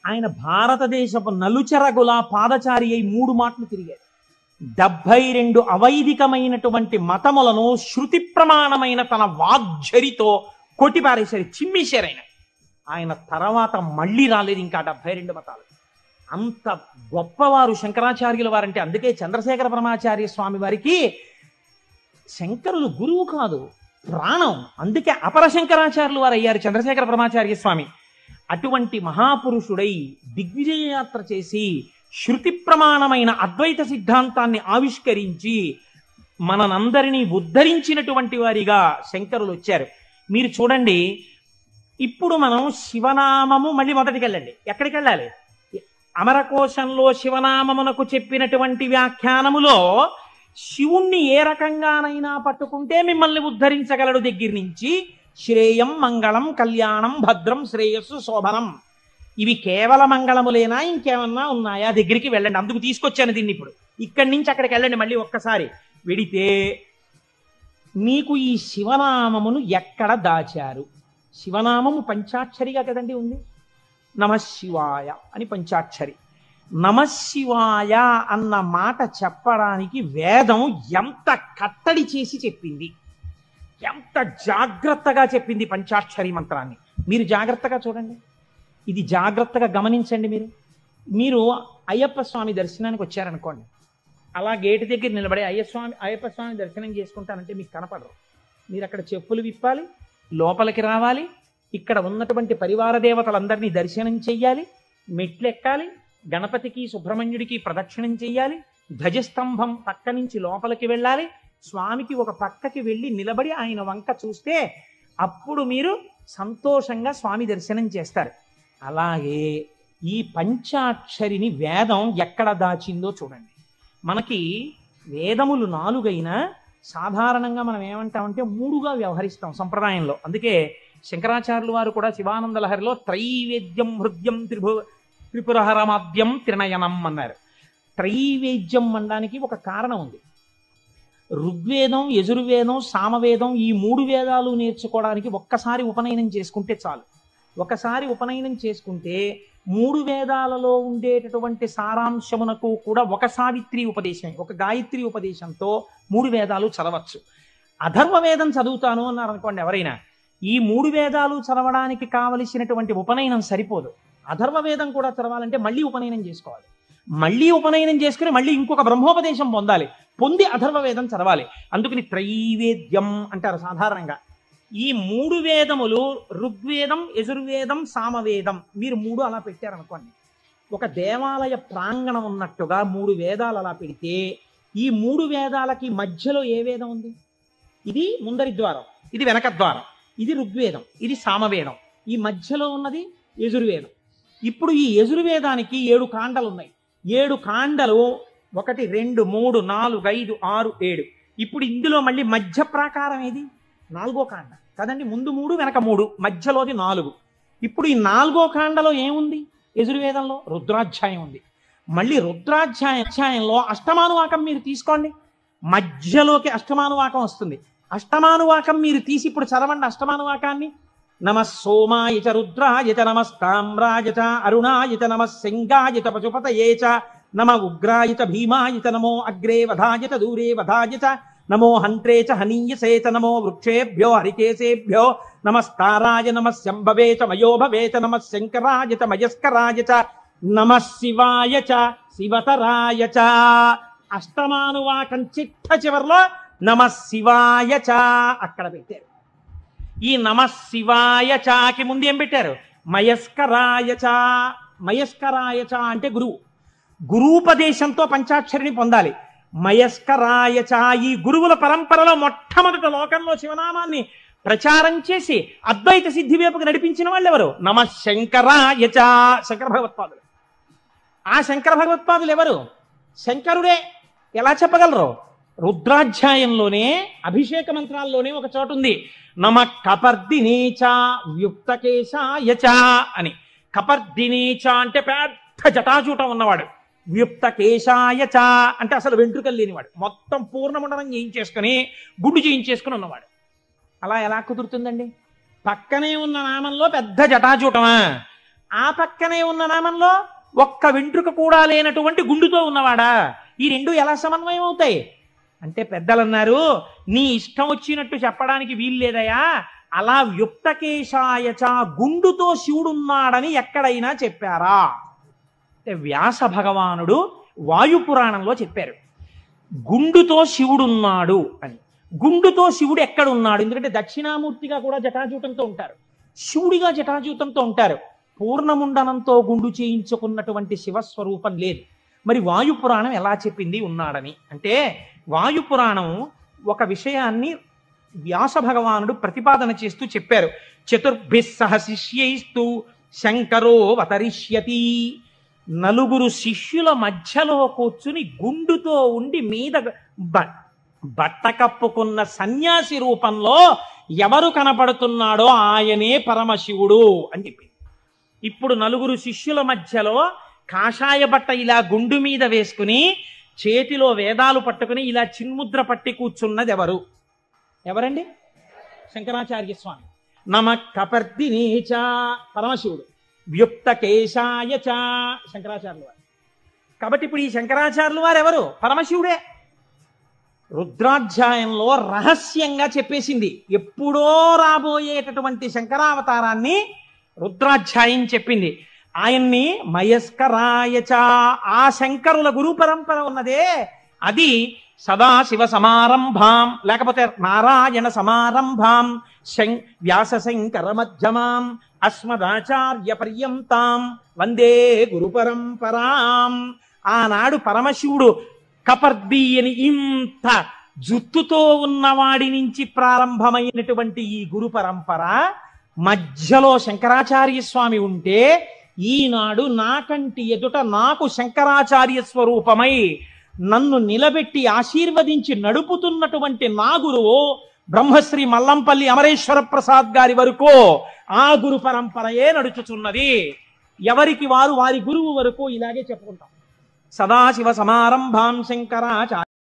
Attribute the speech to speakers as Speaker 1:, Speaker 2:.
Speaker 1: ఆయన భారతదేశపు నలుచెరగుల పాదచారి అయి 3 మాటలు తిరిగాడు. 72 అవైదికమైనటువంటి మతములను శృతి ప్రమాణమైన తన వాగ్జరితో కొట్టిపారేశారు, చిమ్మేశారు. ఆయన తర్వాత మళ్ళీ రాలేదు ఇంకా 72 మతాలు. అంత గొప్పవారు శంకరాచార్యుల వారంటే. అందుకే చంద్రశేఖర పరమాచార్య స్వామి వారికి శంకరులు గురువు కాదు, ప్రాణం. అందుకే అపర శంకరాచార్యులు వారు అయ్యారు చంద్రశేఖర పరమాచార్య స్వామి. అటువంటి మహాపురుషుడై దిగ్విజయయాత్ర చేసి శృతి ప్రమాణమైన అద్వైత సిద్ధాంతాన్ని ఆవిష్కరించి మనందరినీ ఉద్ధరించినటువంటి వారిగా శంకరులు వచ్చారు. మీరు చూడండి, ఇప్పుడు మనం శివనామము మళ్ళీ మొదటికి వెళ్ళండి. ఎక్కడికి వెళ్ళాలి? అమరకోశంలో శివనామమునకు చెప్పినటువంటి వ్యాఖ్యానములో శివుణ్ణి ఏ రకంగానైనా పట్టుకుంటే మిమ్మల్ని ఉద్ధరించగలడు దగ్గర నుంచి శ్రేయం, మంగళం, కళ్యాణం, భద్రం, శ్రేయస్సు, శోభనం, ఇవి కేవల మంగళములేనా, ఇంకేమన్నా ఉన్నాయా దగ్గరికి వెళ్ళండి. అందుకు తీసుకొచ్చాను దీన్ని. ఇప్పుడు ఇక్కడి నుంచి అక్కడికి వెళ్ళండి. మళ్ళీ ఒక్కసారి వెడితే మీకు ఈ శివనామమును ఎక్కడ దాచారు? శివనామము పంచాక్షరిగా కదండి ఉంది. నమశివాయ అని పంచాక్షరి. నమశివాయ అన్న మాట చెప్పడానికి వేదం ఎంత కట్టడి చేసి చెప్పింది, ఎంత జాగ్రత్తగా చెప్పింది పంచాక్షరి మంత్రాన్ని. మీరు జాగ్రత్తగా చూడండి, ఇది జాగ్రత్తగా గమనించండి. మీరు అయ్యప్ప స్వామి దర్శనానికి వచ్చారనుకోండి, అలా గేటు దగ్గర నిలబడి అయ్యప్ప స్వామి దర్శనం చేసుకుంటానంటే మీకు కనపడరు. మీరు అక్కడ చెప్పులు విప్పాలి, లోపలికి రావాలి, ఇక్కడ ఉన్నటువంటి పరివార దేవతలందరినీ దర్శనం చెయ్యాలి, మెట్లు ఎక్కాలి, గణపతికి సుబ్రహ్మణ్యుడికి ప్రదక్షిణం చెయ్యాలి, ధ్వజస్తంభం పక్క నుంచి లోపలికి వెళ్ళాలి, స్వామికి ఒక పక్కకి వెళ్ళి నిలబడి ఆయన వంక చూస్తే అప్పుడు మీరు సంతోషంగా స్వామి దర్శనం చేస్తారు. అలాగే ఈ పంచాక్షరిని వేదం ఎక్కడ దాచిందో చూడండి. మనకి వేదములు 4 అయినా సాధారణంగా మనం ఏమంటామంటే 3గా వ్యవహరిస్తాం సంప్రదాయంలో. అందుకే శంకరాచార్యులు వారు కూడా శివానంద లహరిలో త్రైవేద్యం హృద్యం త్రిపురహరమాద్యం త్రినయనం అన్నారు. త్రైవేద్యం అనడానికి ఒక కారణం ఉంది. ఋగ్వేదం, యజుర్వేదం, సామవేదం ఈ 3 వేదాలు నేర్చుకోవడానికి ఒక్కసారి ఉపనయనం చేసుకుంటే చాలు. ఒకసారి ఉపనయనం చేసుకుంటే 3 వేదాలలో ఉండేటటువంటి సారాంశమునకు కూడా ఒక సావిత్రి ఉపదేశం, ఒక గాయత్రి ఉపదేశంతో 3 వేదాలు చదవచ్చు. అథర్వ వేదం చదువుతాను అన్నారు అనుకోండి ఎవరైనా, ఈ 3 వేదాలు చదవడానికి కావలసినటువంటి ఉపనయనం సరిపోదు. అథర్వ వేదం కూడా చదవాలంటే మళ్ళీ ఉపనయనం చేసుకోవాలి. మళ్ళీ ఉపనయనం చేసుకుని మళ్ళీ ఇంకొక బ్రహ్మోపదేశం పొంది అథర్వ వేదం చదవాలి. అందుకని త్రైవేద్యం అంటారు సాధారణంగా. ఈ 3 వేదములు ఋగ్వేదం, యజుర్వేదం, సామవేదం, మీరు 3 అలా పెట్టారనుకోండి, ఒక దేవాలయ ప్రాంగణం ఉన్నట్టుగా 3 వేదాలు అలా పెడితే ఈ 3 వేదాలకి మధ్యలో ఏ వేదం ఉంది? ఇది ముందరి ద్వారం, ఇది వెనక ద్వారం, ఇది ఋగ్వేదం, ఇది సామవేదం, ఈ మధ్యలో ఉన్నది యజుర్వేదం. ఇప్పుడు ఈ యజుర్వేదానికి 7 కాండలు ఉన్నాయి. 7 కాండలు 1, 2, 3, 4, 5, 6, 7. ఇప్పుడు ఇందులో మళ్ళీ మధ్య ప్రాకారం ఏది? 4వ కాండ కదండి. ముందు 3, వెనక 3, మధ్యలోది 4. ఇప్పుడు ఈ 4వ కాండలో ఏముంది? యజుర్వేదంలో రుద్రాధ్యాయం ఉంది. మళ్ళీ రుద్రాధ్యాయంలో అష్టమానువాకం మీరు తీసుకోండి, మధ్యలోకి అష్టమానువాకం వస్తుంది. అష్టమానువాకం మీరు తీసి ఇప్పుడు చదవండి అష్టమానువాకాన్ని. నమ సోమాయ చ రుద్రాయ చ నమస్తామ్రాయ చ అరుణాయ చ నమ సింగాయ చ పశుపతయే చ నమ ఉగ్రాయ చ భీమాయ చ నమో అగ్రే వధాయ చ దూరే వధాయ చ నమో హంత్రే చ హనీయసే చ నమో వృక్షేభ్యో హరికేశేభ్యో నమస్తారాయ నమ శంభవే చ మయోభవే చ నమ శంకరాయ చ మయస్కరాయ చ నమ శివాయ చ శివతరాయ చ. అష్టమానువాకం చిట్ట చివరిలో నమ శివాయ చ అక్కడ పెట్టారు. ఈ నమ శివాయ చాకి ముందు ఏం పెట్టారు? మయస్కరాయ చ. మయస్కరాయ చ అంటే గురువు. గురూపదేశంతో పంచాక్షరిని పొందాలి. మయస్కరాయ చ ఈ గురువుల పరంపరలో మొట్టమొదట లోకంలో శివనామాన్ని ప్రచారం చేసి అద్వైత సిద్ధి వైపుకు నడిపించిన వాళ్ళు ఎవరు? నమ శంకరాయ చ, శంకర భగవత్పాదులు. ఆ శంకర భగవత్పాదులు ఎవరు? శంకరుడే. ఎలా చెప్పగలరు? రుద్రాధ్యాయంలోనే అభిషేక మంత్రాల్లోనే ఒక చోటు ఉంది, నమ కపర్దినేచ వ్యుక్తకేశాయ చ అని. కపర్దినేచ అంటే పెద్ద జటాజూటం ఉన్నవాడు, వ్యుక్తకేశాయ చ అంటే అసలు వెంట్రుకలు లేనివాడు, మొత్తం పూర్ణమండలం చేయించేసుకుని గుడ్డు చేయించేసుకుని ఉన్నవాడు. అలా ఎలా కుదురుతుందండి? పక్కనే ఉన్న నామంలో పెద్ద జటాజూటమా? ఆ పక్కనే ఉన్న నామంలో ఒక్క వెంట్రుక కూడా లేనటువంటి గుండుతో ఉన్నవాడా? ఈ రెండు ఎలా సమన్వయం అవుతాయి అంటే పెద్దలన్నారు, నీ ఇష్టం వచ్చినట్టు చెప్పడానికి వీల్లేదయా. అలా వ్యుక్తకేశాయచ గుండుతో శివుడున్నాడని ఎక్కడైనా చెప్పారా అంటే వ్యాస భగవానుడు వాయుపురాణంలో చెప్పారు గుండుతో శివుడున్నాడు అని. గుండుతో శివుడు ఎక్కడున్నాడు? ఎందుకంటే దక్షిణామూర్తిగా కూడా జటాజూటంతో ఉంటారు, శివుడిగా జటాజూతంతో ఉంటారు. పూర్ణముండనంతో గుండు చేయించుకున్నటువంటి శివస్వరూపం లేదు. మరి వాయుపురాణం ఎలా చెప్పింది ఉన్నాడని అంటే, వాయుపురాణం ఒక విషయాన్ని వ్యాస భగవానుడు ప్రతిపాదన చేస్తూ చెప్పారు. చతుర్భిస్సహ శిష్యైస్తు శంకరో అవతరిష్యతి. నలుగురు శిష్యుల మధ్యలో కూర్చుని గుండుతో ఉండి మీద బట్ట కప్పుకున్న సన్యాసి రూపంలో ఎవరు కనపడుతున్నాడో ఆయనే పరమశివుడు అని చెప్పింది. ఇప్పుడు నలుగురు శిష్యుల మధ్యలో కాషాయ బట్ట ఇలా గుండు మీద వేసుకుని చేతిలో వేదాలు పట్టుకుని ఇలా చిన్ముద్ర పట్టి కూర్చున్నది ఎవరండి? శంకరాచార్య స్వామి. నమ కపర్దినేచ పరమశివుడు, వ్యుక్తకేశాయచ శంకరాచార్యులు వారు. కాబట్టి ఇప్పుడు ఈ శంకరాచార్యులు వారు ఎవరు? పరమశివుడే. రుద్రాధ్యాయంలో రహస్యంగా చెప్పేసింది. ఎప్పుడో రాబోయేటటువంటి శంకరావతారాన్ని రుద్రాధ్యాయం చెప్పింది. ఆయన్ని మయస్కరాయచ, ఆ శంకరుల గురు పరంపర ఉన్నదే అది సదాశివ సమారంభాం, లేకపోతే నారాయణ సమారంభాం, వ్యాస శంకర మధ్యమాం, అస్మదాచార్య పర్యంతాం వందే గురు పరంపరాం. ఆనాడు పరమశివుడు కపర్ది అని ఇంత జుత్తుతో ఉన్నవాడి నుంచి ప్రారంభమైనటువంటి ఈ గురు పరంపర మధ్యలో శంకరాచార్య స్వామి ఉంటే, ఈనాడు నాకంటి ఎదుట నాకు శంకరాచార్య స్వరూపమై నన్ను నిలబెట్టి ఆశీర్వదించి నడుపుతున్నటువంటి నా గురువు బ్రహ్మశ్రీ మల్లంపల్లి అమరేశ్వర ప్రసాద్ గారి వరకు ఆ గురు పరంపరయే నడుచుచున్నది. ఎవరికి వారు వారి గురువు వరకు ఇలాగే చెప్పుకుంటాం. సదాశివ సమారంభాం శంకరాచార్య